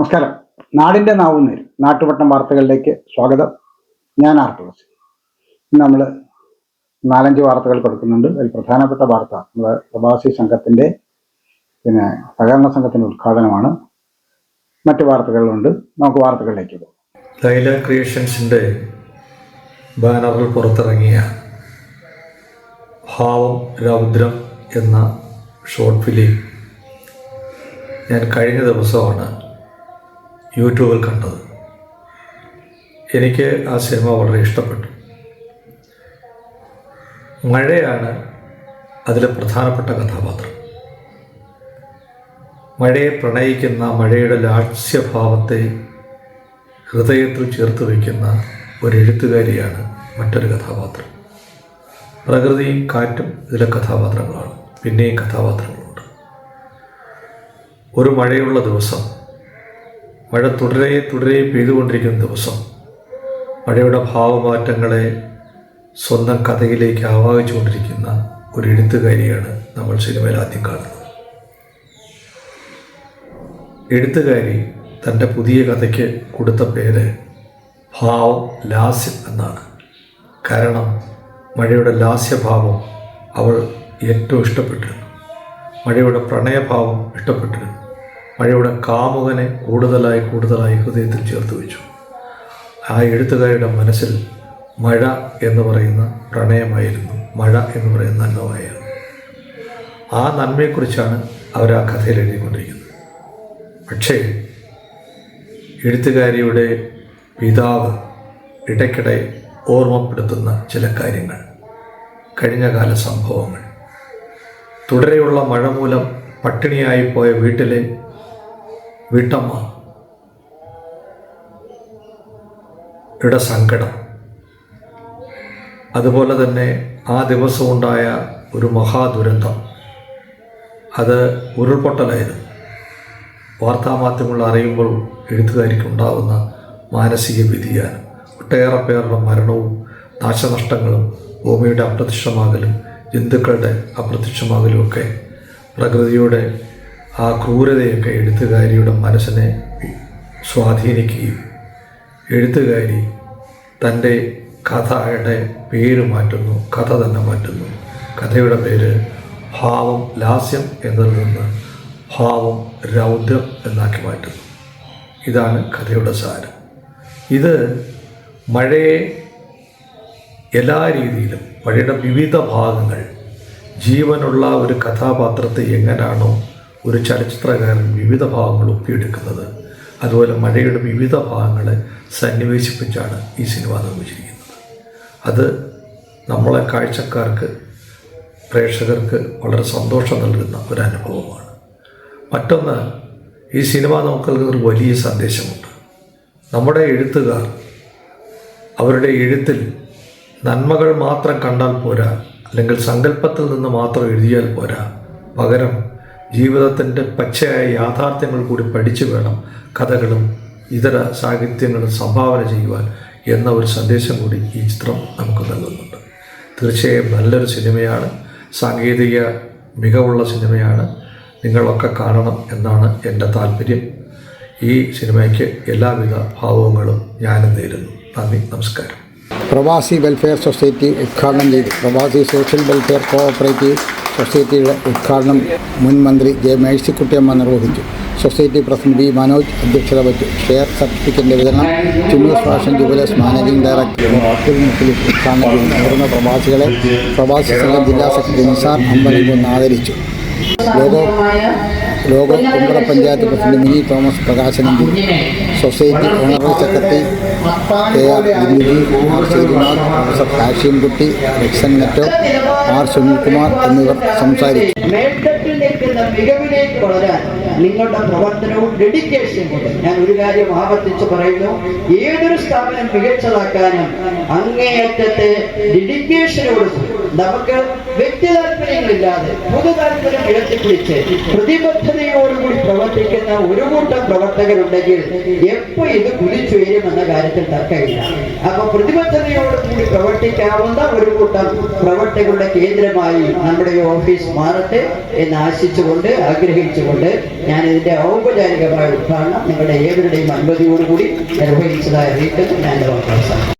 നമസ്കാരം. നാടിൻ്റെ നാവുന്നേരും നാട്ടുപട്ടം വാർത്തകളിലേക്ക് സ്വാഗതം. ഞാൻ ആർട്ടുവസ്. ഇന്ന് നമ്മൾ 4-5 വാർത്തകൾ കൊടുക്കുന്നുണ്ട്. അതിൽ പ്രധാനപ്പെട്ട വാർത്ത നമ്മുടെ പ്രവാസി സംഘത്തിൻ്റെ സഹകരണ സംഘത്തിൻ്റെ ഉദ്ഘാടനമാണ്. മറ്റു വാർത്തകളുണ്ട്. നമുക്ക് വാർത്തകളിലേക്ക് പോകാം. ലൈല ക്രിയേഷൻസിൻ്റെ ബാനറിൽ പുറത്തിറങ്ങിയ ഭാവം രൗദ്രം എന്ന ഷോർട്ട് ഫിലിം ഞാൻ കഴിഞ്ഞ ദിവസമാണ് യൂട്യൂബിൽ കണ്ടത്. എനിക്ക് ആ സിനിമ വളരെ ഇഷ്ടപ്പെട്ടു. മഴയാണ് അതിലെ പ്രധാനപ്പെട്ട കഥാപാത്രം. മഴയെ പ്രണയിക്കുന്ന, മഴയുടെ ലാസ്യഭാവത്തെ ഹൃദയത്തിൽ ചേർത്ത് വയ്ക്കുന്ന ഒരു എഴുത്തുകാരിയാണ് മറ്റൊരു കഥാപാത്രം. പ്രകൃതിയും കാറ്റും ഇതിലെ കഥാപാത്രങ്ങളാണ്. പിന്നെയും കഥാപാത്രങ്ങളുണ്ട്. ഒരു മഴയുള്ള ദിവസം, മഴ തുടരെ പെയ്തുകൊണ്ടിരിക്കുന്ന ദിവസം, മഴയുടെ ഭാവമാറ്റങ്ങളെ സ്വന്തം കഥയിലേക്ക് ആവാഹിച്ചുകൊണ്ടിരിക്കുന്ന ഒരു എഴുത്തുകാരിയാണ് നമ്മൾ സിനിമയിൽ ആദ്യം കാണുന്നത്. എഴുത്തുകാരി തൻ്റെ പുതിയ കഥയ്ക്ക് കൊടുത്ത പേര് ഭാവം ലാസ്യം എന്നാണ്. കാരണം മഴയുടെ ലാസ്യഭാവം അവൾ ഏറ്റവും ഇഷ്ടപ്പെട്ടിരുന്നു. മഴയുടെ പ്രണയഭാവം ഇഷ്ടപ്പെട്ടിരുന്നു. മഴയുടെ കാമുകനെ കൂടുതലായി ഹൃദയത്തിൽ ചേർത്ത് വെച്ചു. ആ എഴുത്തുകാരുടെ മനസ്സിൽ മഴ എന്ന് പറയുന്ന പ്രണയമായിരുന്നു, മഴ എന്ന് പറയുന്ന നന്മയായിരുന്നു. ആ നന്മയെക്കുറിച്ചാണ് അവർ ആ കഥയിൽ എഴുതിക്കൊണ്ടിരിക്കുന്നത്. പക്ഷേ എഴുത്തുകാരിയുടെ പിതാവ് ഇടയ്ക്കിടെ ഓർമ്മപ്പെടുത്തുന്ന ചില കാര്യങ്ങൾ, കഴിഞ്ഞകാല സംഭവങ്ങൾ, തുടരെയുള്ള മഴ മൂലം പട്ടിണിയായിപ്പോയ വീട്ടിലെ വീട്ടമ്മ യുടെ സങ്കടം, അതുപോലെ തന്നെ ആ ദിവസമുണ്ടായ ഒരു മഹാദുരന്തം, അത് ഉരുൾപൊട്ടലായിരുന്നു. വാർത്താമാധ്യമങ്ങൾ അറിയുമ്പോൾ എഴുത്തുകാരിക്കുണ്ടാകുന്ന മാനസിക വ്യതിയാനം, ഒട്ടേറെ പേരുടെ മരണവും നാശനഷ്ടങ്ങളും, ഭൂമിയുടെ അപ്രത്യക്ഷമാകലും ജന്തുക്കളുടെ അപ്രത്യക്ഷമാകലും ഒക്കെ, പ്രകൃതിയുടെ ആ ക്രൂരതയൊക്കെ എഴുത്തുകാരിയുടെ മനസ്സിനെ സ്വാധീനിക്കുകയും എഴുത്തുകാരി തൻ്റെ കഥയുടെ പേര് മാറ്റുന്നു, കഥ തന്നെ മാറ്റുന്നു. കഥയുടെ പേര് ഭാവം ലാസ്യം എന്നതിൽ നിന്ന് ഭാവം രൗദ്രം എന്നാക്കി മാറ്റുന്നു. ഇതാണ് കഥയുടെ സാരം. ഇത് മഴയെ എല്ലാ രീതിയിലും, മഴയുടെ വിവിധ ഭാഗങ്ങൾ, ജീവനുള്ള ഒരു കഥാപാത്രത്തെ എങ്ങനെയാണോ ഒരു ചലച്ചിത്രകാരൻ വിവിധ ഭാഗങ്ങൾ ഒപ്പിയെടുക്കുന്നത്, അതുപോലെ മഴയുടെ വിവിധ ഭാഗങ്ങളെ സന്നിവേശിപ്പിച്ചാണ് ഈ സിനിമ നിർമ്മിച്ചിരിക്കുന്നത്. അത് നമ്മളെ കാഴ്ചക്കാർക്ക്, പ്രേക്ഷകർക്ക് വളരെ സന്തോഷം നൽകുന്ന ഒരു അനുഭവമാണ്. മറ്റൊന്ന്, ഈ സിനിമ നമുക്ക് നൽകുന്ന ഒരു വലിയ സന്ദേശമുണ്ട്. നമ്മുടെ എഴുത്തുകാർ അവരുടെ എഴുത്തിൽ നന്മകൾ മാത്രം കണ്ടാൽ പോരാ, അല്ലെങ്കിൽ സങ്കല്പത്തിൽ നിന്ന് മാത്രം എഴുതിയാൽ പോരാ, പകരം ജീവിതത്തിൻ്റെ പച്ചയായ യാഥാർത്ഥ്യങ്ങൾ കൂടി പഠിച്ചു വേണം കഥകളും ഇതര സാഹിത്യങ്ങളും സംഭാവന ചെയ്യുവാൻ എന്ന ഒരു സന്ദേശം കൂടി ഈ ചിത്രം നമുക്ക് നൽകുന്നുണ്ട്. തീർച്ചയായും നല്ലൊരു സിനിമയാണ്, സാങ്കേതിക മികവുള്ള സിനിമയാണ്. നിങ്ങളൊക്കെ കാണണം എന്നാണ് എൻ്റെ താല്പര്യം. ഈ സിനിമയ്ക്ക് എല്ലാവിധ ഭാവങ്ങളും ഞാനും നേരുന്നു. നന്ദി, നമസ്കാരം. പ്രവാസി വെൽഫെയർ സൊസൈറ്റി ഉദ്ഘാടനം ചെയ്തു. പ്രവാസി സോഷ്യൽ വെൽഫെയർ കോഓപ്പറേറ്റീവ് സൊസൈറ്റിയുടെ ഉദ്ഘാടനം മുൻ മന്ത്രി ജെ മേഴ്സിക്കുട്ടിയമ്മ നിർവഹിച്ചു. സൊസൈറ്റി പ്രസിഡന്റ് ബി മനോജ് അധ്യക്ഷത വഹിച്ചു. ഷെയർ സർട്ടിഫിക്കറ്റിൻ്റെ വിതരണം Chinnus fashion jewellers managing director Abdul Mukhlif ഉദ്ഘാടനം ചെയ്തു. മുതിർന്ന പ്രവാസികളെ പ്രവാസി സംഘം ജില്ലാ സെക്രട്ടറി നിസാർ അമ്പലംകുന്ന് ആദരിച്ചു. ലോക കുമ്പള പഞ്ചായത്ത് പ്രസിഡന്റ് മിനി തോമസ് പ്രകാശനം ചെയ്തു. Society honorary secretary K R Dileep, R Sreenath, professor Hashimkutty, Rixon Netto, R Sunilkumar എന്നിവർ സംസാരിച്ചു. മേൽത്തട്ടിൽ നിൽക്കുന്ന മികവിലേക്ക് വളരാൻ നിങ്ങളുടെ പ്രവർത്തനവും ഡെഡിക്കേഷനും കൊണ്ട് ഞാൻ ഒരു കാര്യം ആവർത്തിച്ച് പറയുന്നു. ഏതൊരു സ്ഥാപനം മികച്ചതാക്കാനും അങ്ങേയറ്റത്തെ ഡെഡിക്കേഷനോട് നമുക്ക് വ്യക്തി താല്പര്യങ്ങളില്ലാതെ പൊതു താല്പര്യം ഉയർത്തിപ്പിടിച്ച് പ്രതിബദ്ധതയോടുകൂടി പ്രവർത്തിക്കുന്ന ഒരു കൂട്ടം പ്രവർത്തകരുണ്ടെങ്കിൽ എപ്പോ ഇത് കുതിച്ചുയരുമെന്ന കാര്യത്തിൽ തർക്കമില്ല. അപ്പൊ പ്രതിബദ്ധതയോടുകൂടി പ്രവർത്തിക്കാവുന്ന ഒരു കൂട്ടം പ്രവർത്തകരുടെ കേന്ദ്രമായി നമ്മുടെ ഈ ഓഫീസ് മാറട്ടെ എന്ന് ആശിച്ചുകൊണ്ട് ആഗ്രഹിച്ചുകൊണ്ട് ഞാൻ ഇതിന്റെ ഔപചാരികമായ ഉദ്ഘാടനം നിങ്ങളുടെ ഏവരുടെയും അനുമതിയോടുകൂടി നിർവഹിച്ചതായി അറിയിക്കുന്നു. ഞാൻ അവസാനം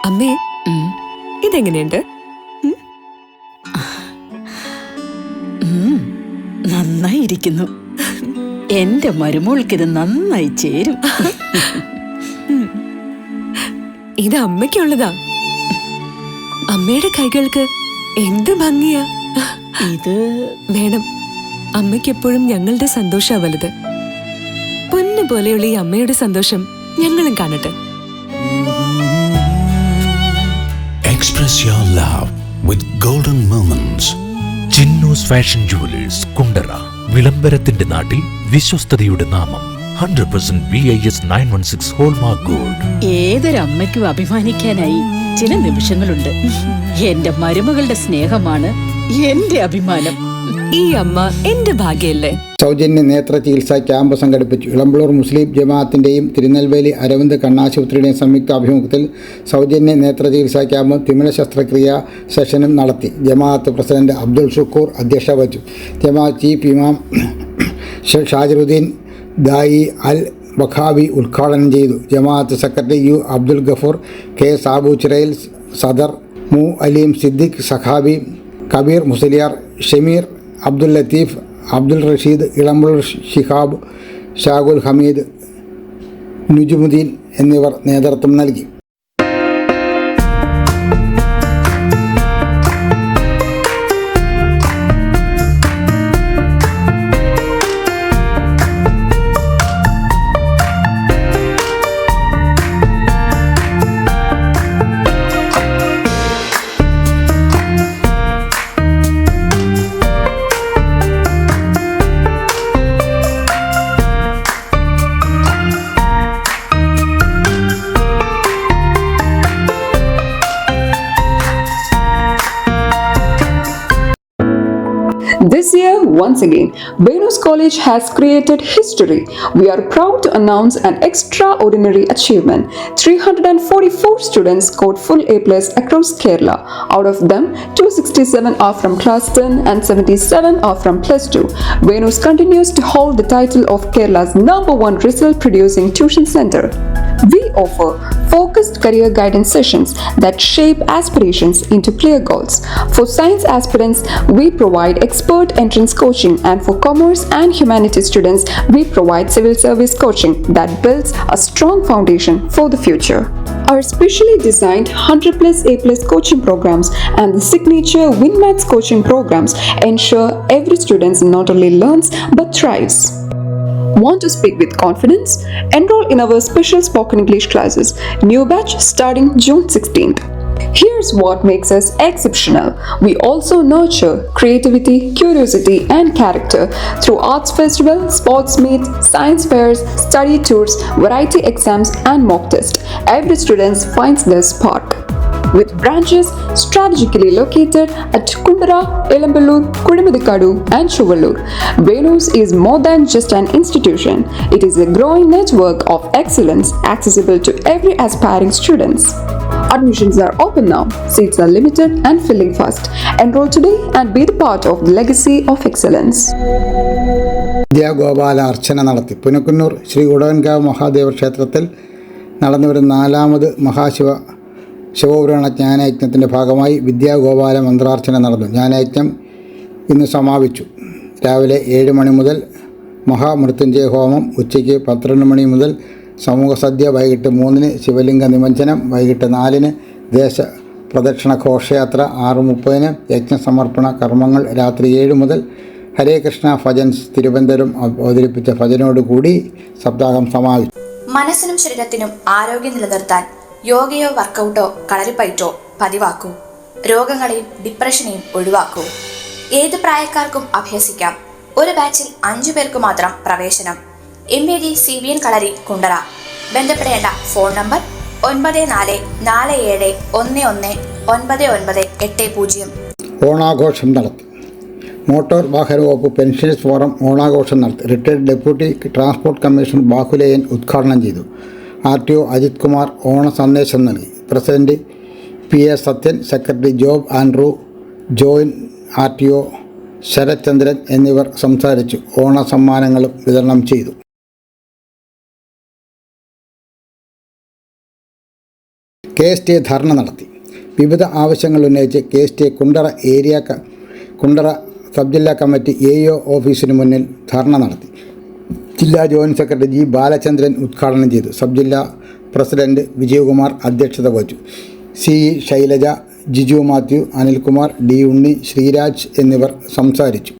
അമ്മേ, ഇതെങ്ങനെയുണ്ട്? നന്നായിരിക്കുന്നു. എന്റെ മരുമോൾക്ക് ഇത് നന്നായി ചേരും. ഇത് അമ്മയ്ക്കുള്ളതാ. അമ്മയുടെ കൈകൾക്ക് എന്ത് ഭംഗിയാ. ഇത് വേണം. അമ്മയ്ക്കെപ്പോഴും ഞങ്ങളുടെ സന്തോഷാ വലുത്. പൊന്നു പോലെയുള്ള ഈ അമ്മയുടെ സന്തോഷം ഞങ്ങളും കാണട്ടെ. Express your love with golden moments. Chinnus fashion jewellers Kundara. വിളംബരത്തിന്റെ നാട്ടിൽ വിശ്വസ്തതയുടെ നാമം. 100% BIS 916 ഹോൾമാർക്ക് ഗോൾഡ്. ഏതൊരമ്മയ്ക്കും അഭിമാനിക്കാനായി ചില നിമിഷങ്ങളുണ്ട്. എന്റെ മരുമകളുടെ സ്നേഹമാണ് എന്റെ അഭിമാനം. ഈ അമ്മ എന്റെ ഭാഗ്യല്ലേ. സൗജന്യ നേത്ര ചികിത്സാ ക്യാമ്പ് സംഘടിപ്പിച്ചു. ഇളമ്പള്ളൂർ മുസ്ലിം ജമാഅത്തിൻ്റെയും തിരുനെൽവേലി അരവിന്ദ് കണ്ണാശുപത്രിയുടെയും സംയുക്ത ആഭിമുഖ്യത്തിൽ സൗജന്യ നേത്ര ചികിത്സാ ക്യാമ്പും തിമിര ശസ്ത്രക്രിയാ സെഷനും നടത്തി. ജമാഅത്ത് പ്രസിഡന്റ് അബ്ദുൾ ഷുക്കൂർ അധ്യക്ഷത വഹിച്ചു. ജമാഅത്ത് ചീഫ് ഇമാം ഷാജിറുദ്ദീൻ ദായി അൽ വഖാബി ഉദ്ഘാടനം ചെയ്തു. Jamaat secretary U Abdul Gafoor, K Sabu Chirayil, Sadar Muallim Siddique സഖാബി, Kabir Musliyar, Shameer, Abdul Latheef, Abdul Rasheed, ഇളമ്പുൾ Shihab, Shahul Hameed, Nujumudheen എന്നിവർ നേതൃത്വം നൽകി. This year, once again, Venus College has created history. We are proud to announce an extraordinary achievement. 344 students scored full A+ across Kerala. Out of them, 267 are from Class 10 and 77 are from Plus 2. Venus continues to hold the title of Kerala's #1 result-producing tuition center. We offer focused focused career guidance sessions that shape aspirations into clear goals. For science aspirants, we provide expert entrance coaching, and for commerce and humanities students, we provide civil service coaching that builds a strong foundation for the future. Our specially designed 100+ A+ coaching programs and the signature WinMaths coaching programs ensure every student not only learns but thrives. Want to speak with confidence? Enroll in our special spoken English classes. New batch starting June 16th. Here's what makes us exceptional. We also nurture creativity, curiosity, and character through arts festival, sports meets, science fairs, study tours, variety exams, and mock tests. Every student finds their spark. With branches strategically located at Kundara, Elamballur, Kudimuthikadu, and Chuvallur, Venus is more than just an institution. It is a growing network of excellence accessible to every aspiring students. Admissions are open now. Seats are limited and filling fast. Enroll today and be the part of the legacy of excellence. വിദ്യാഗോപാല അർച്ചന നടത്തി. പുനക്കുന്നൂർ ശ്രീ ഉടവൻകാവ് മഹാദേവ ക്ഷേത്രത്തിൽ നടന്നുവരുന്ന 4ാമത് ശിവപുരാണ ജ്ഞാനയജ്ഞത്തിൻ്റെ ഭാഗമായി വിദ്യാഗോപാല മന്ത്രാർച്ചന നടന്നു. ജ്ഞാനയജ്ഞം ഇന്ന് സമാപിച്ചു. രാവിലെ 7 മണി മുതൽ മഹാമൃത്യുഞ്ജയ ഹോമം, ഉച്ചയ്ക്ക് 12 മണി മുതൽ സമൂഹ സദ്യ, വൈകിട്ട് 3-ന് ശിവലിംഗ നിമഞ്ജനം, വൈകിട്ട് 4-ന് ദേശപ്രദക്ഷിണ ഘോഷയാത്ര, 6:30-ന് യജ്ഞസമർപ്പണ കർമ്മങ്ങൾ, രാത്രി 7 മുതൽ ഹരേ കൃഷ്ണ ഭജൻസ് തിരുവനന്തപുരം അവതരിപ്പിച്ച ഭജനോടുകൂടി സപ്താഹം സമാപിച്ചു. മനസ്സിനും ശരീരത്തിനും ആരോഗ്യം നിലനിർത്താൻ യോഗയോ വർക്കൗട്ടോ കളരിപ്പയറ്റോ പതിവാക്കൂ. രോഗങ്ങളെയും ഡിപ്രഷനെയും ഒഴിവാക്കൂ. ഏത് പ്രായക്കാർക്കും അഭ്യസിക്കാം. ഒരു ബാച്ചിൽ 5 പേർക്ക് മാത്രം പ്രവേശനം. MAD CBN കളരി കുണ്ടറ. ബന്ധപ്പെടേണ്ട ഫോൺ നമ്പർ 9447119980. ഓണാഘോഷം നടത്തി. മോട്ടോർ വാഹന വകുപ്പ് പെൻഷനേഴ്സ് ഫോറം ഓണാഘോഷം നടത്തി. Retired deputy transport commissioner Bahulayan ഉദ്ഘാടനം ചെയ്തു. RTO അജിത് കുമാർ ഓണ സന്ദേശം നൽകി. President PA Sathyan, secretary Job Andrew, joint RTO Sarath Chandran എന്നിവർ സംസാരിച്ചു. ഓണ സമ്മാനങ്ങളും വിതരണം ചെയ്തു. KSTA ധർണ നടത്തി. വിവിധ ആവശ്യങ്ങൾ ഉന്നയിച്ച് KSTA കുണ്ടറ സബ് ജില്ലാ കമ്മിറ്റി AO ഓഫീസിന് മുന്നിൽ ധർണ നടത്തി. ജില്ലാ ജോയിന്റ് സെക്രട്ടറി G ബാലചന്ദ്രൻ ഉദ്ഘാടനം ചെയ്തു. സബ് ജില്ലാ പ്രസിഡന്റ് വിജയകുമാർ അധ്യക്ഷത വഹിച്ചു. CE ശൈലജ, ജിജു മാത്യു, അനിൽകുമാർ, D ഉണ്ണി, ശ്രീരാജ് എന്നിവർ സംസാരിച്ചു.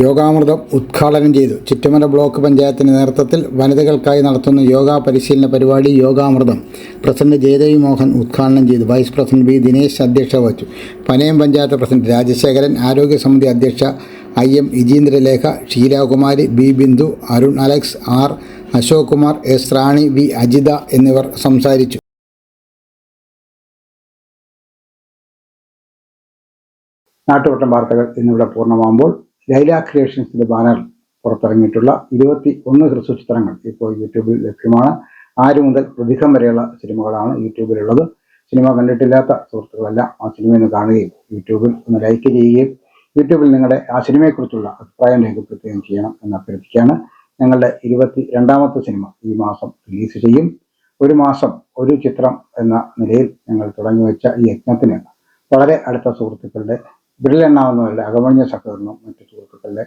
യോഗാമൃതം ഉദ്ഘാടനം ചെയ്തു. ചിറ്റമല ബ്ലോക്ക് പഞ്ചായത്തിൻ്റെ നേതൃത്വത്തിൽ വനിതകൾക്കായി നടത്തുന്ന യോഗാ പരിശീലന പരിപാടി യോഗാമൃതം പ്രസിഡന്റ് ജയദേവി മോഹൻ ഉദ്ഘാടനം ചെയ്തു. വൈസ് പ്രസിഡന്റ് B ദിനേശ് അധ്യക്ഷത വഹിച്ചു. പനയം പഞ്ചായത്ത് പ്രസിഡന്റ് രാജശേഖരൻ, ആരോഗ്യ സമിതി അധ്യക്ഷ IM Ijeendralekha, Sheelakumari, B Bindu, Arun Alex, R Ashok Kumar, S Rani, V Ajitha എന്നിവർ സംസാരിച്ചു. നാട്ടുവട്ടം വാർത്തകൾ എന്നിവിടെ പൂർണ്ണമാകുമ്പോൾ ലൈല ക്രിയേഷൻസിൻ്റെ ബാനറിൽ പുറത്തിറങ്ങിയിട്ടുള്ള 21 ഹ്രസ്വ ചിത്രങ്ങൾ ഇപ്പോൾ യൂട്യൂബിൽ ലഭ്യമാണ്. 6 മുതൽ പ്രതികം വരെയുള്ള സിനിമകളാണ് യൂട്യൂബിലുള്ളത്. സിനിമ കണ്ടിട്ടില്ലാത്ത സുഹൃത്തുക്കളെല്ലാം ആ സിനിമയൊന്ന് കാണുകയും യൂട്യൂബിൽ ഒന്ന് ലൈക്ക് ചെയ്യുകയും യൂട്യൂബിൽ നിങ്ങളുടെ ആ സിനിമയെക്കുറിച്ചുള്ള അഭിപ്രായം രേഖപ്പെടുത്തുകയും ചെയ്യണം എന്ന് അഭ്യർത്ഥിക്കുകയാണ്. ഞങ്ങളുടെ 22ാമത്തെ സിനിമ ഈ മാസം റിലീസ് ചെയ്യും. ഒരു മാസം ഒരു ചിത്രം എന്ന നിലയിൽ ഞങ്ങൾ തുടങ്ങി വെച്ച ഈ യജ്ഞത്തിന് വളരെ അടുത്ത സുഹൃത്തുക്കളുടെ വിരലെണ്ണാവുന്നവരുടെ അകമഴിഞ്ഞ സഹകരണവും മറ്റു സുഹൃത്തുക്കളുടെ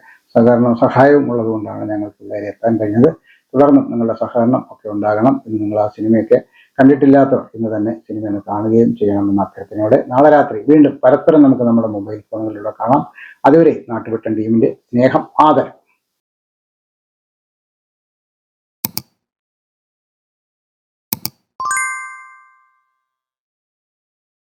സഹായവും ഉള്ളതുകൊണ്ടാണ് ഞങ്ങൾക്ക് ഇവിടെ എത്താൻ കഴിഞ്ഞത്. തുടർന്നും നിങ്ങളുടെ സഹകരണം ഒക്കെ ഉണ്ടാകണം. ഇന്ന് നിങ്ങൾ ആ സിനിമയൊക്കെ കണ്ടിട്ടില്ലാത്തവർ ഇന്ന് തന്നെ സിനിമ ഒന്ന് കാണുകയും ചെയ്യണമെന്ന അഭ്യർത്ഥനയോടെ നാളെ രാത്രി വീണ്ടും പരസ്പരം നമുക്ക് നമ്മുടെ മൊബൈൽ ഫോണുകളിലൂടെ കാണാം. അതുവരെ നാട്ടുവട്ടം ടീമിൻ്റെ സ്നേഹം, ആദരം.